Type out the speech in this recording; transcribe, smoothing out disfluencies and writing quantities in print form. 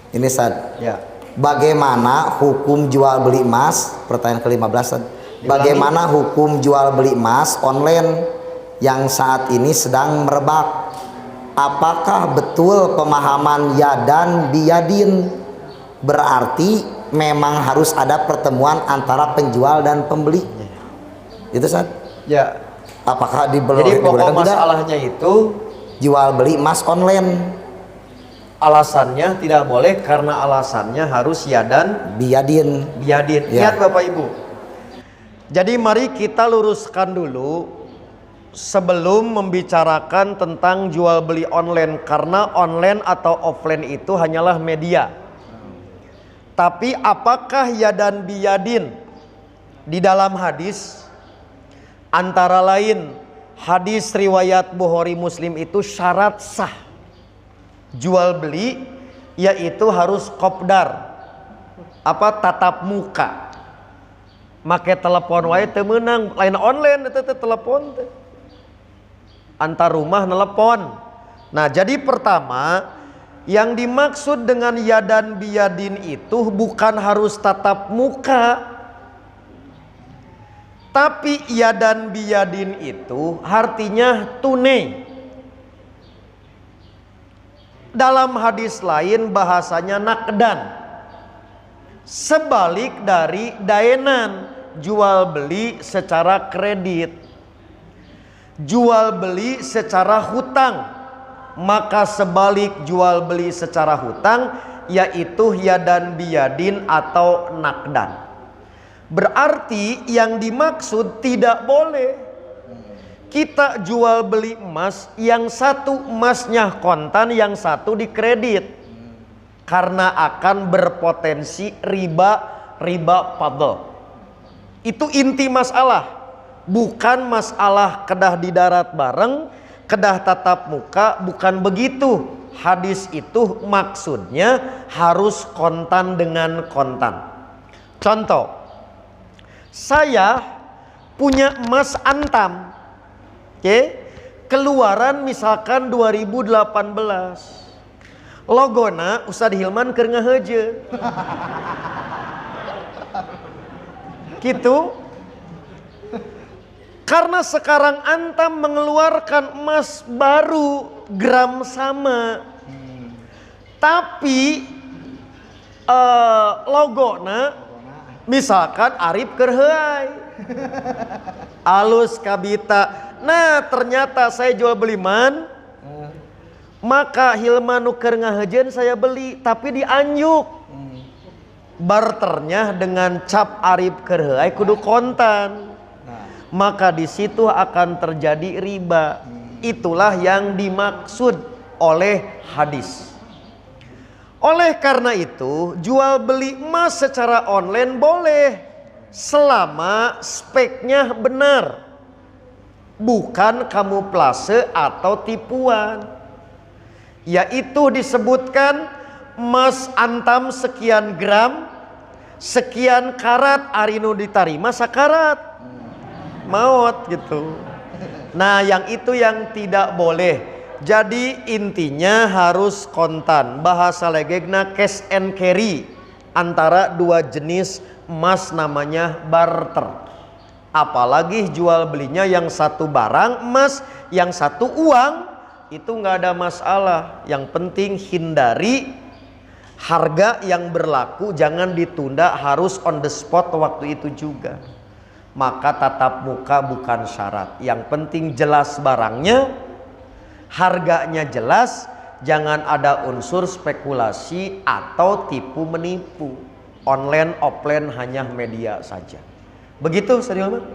Ini Ustaz. Ya. Bagaimana hukum jual beli emas? Pertanyaan ke-15 Ustaz. Bagaimana hukum jual beli emas online yang saat ini sedang merebak? Apakah betul pemahaman yadan biyadin? Berarti memang harus ada pertemuan antara penjual dan pembeli. Itu Ustaz. Ya. Apakah Jadi pokok masalahnya itu jual beli emas online? Alasannya tidak boleh karena alasannya harus yadan Biyadin. Ya. Ya. Lihat Bapak Ibu. Jadi mari kita luruskan dulu sebelum membicarakan tentang jual beli online, karena online atau offline itu hanyalah media. Tapi apakah yadan biyadin di dalam hadis? Antara lain hadis riwayat Bukhari Muslim itu syarat sah jual beli yaitu harus kopdar, tatap muka, make telepon wae teu meunang, lain online teh telepon teh antar rumah nelepon. Nah, jadi pertama yang dimaksud dengan yadan biyadin itu bukan harus tatap muka, tapi yadan biyadin itu artinya tunai. Dalam hadis lain bahasanya nakdan, sebalik dari daenan, jual beli secara kredit, jual beli secara hutang. Maka sebalik jual beli secara hutang yaitu yadan biyadin atau nakdan. Berarti yang dimaksud tidak boleh kita jual beli emas, yang satu emasnya kontan, yang satu dikredit, karena akan berpotensi riba fadl. Itu inti masalah, bukan masalah kedah di darat bareng, kedah tatap muka, bukan begitu. Hadis itu maksudnya harus kontan dengan kontan. Contoh, saya punya emas antam, keluaran misalkan 2018, logona Ustadz Hilman keur ngaheuje gitu. Karena sekarang antam mengeluarkan emas baru gram sama, tapi logona misalkan Arif keur heuai alus kabita. Nah, ternyata saya jual beli man, maka Hilman nuker ngahejeun saya beli, tapi dianjuk. Barternya dengan cap Arif keur heuai kudu kontan. Maka di situ akan terjadi riba. Itulah yang dimaksud oleh hadis. Oleh karena itu, jual beli emas secara online boleh selama speknya benar, bukan kamuflase atau tipuan. Yaitu disebutkan emas antam sekian gram, sekian karat, arinu ditarima sakarat maut gitu. Nah, yang itu yang tidak boleh. Jadi intinya harus kontan. Bahasa legegna cash and carry antara dua jenis emas, namanya barter. Apalagi jual belinya yang satu barang emas, yang satu uang, itu nggak ada masalah. Yang penting hindari harga yang berlaku, jangan ditunda, harus on the spot waktu itu juga. Maka tatap muka bukan syarat. Yang penting jelas barangnya, harganya jelas, jangan ada unsur spekulasi atau tipu menipu. Online offline hanya media saja. Begitu, Ustaz Hilman?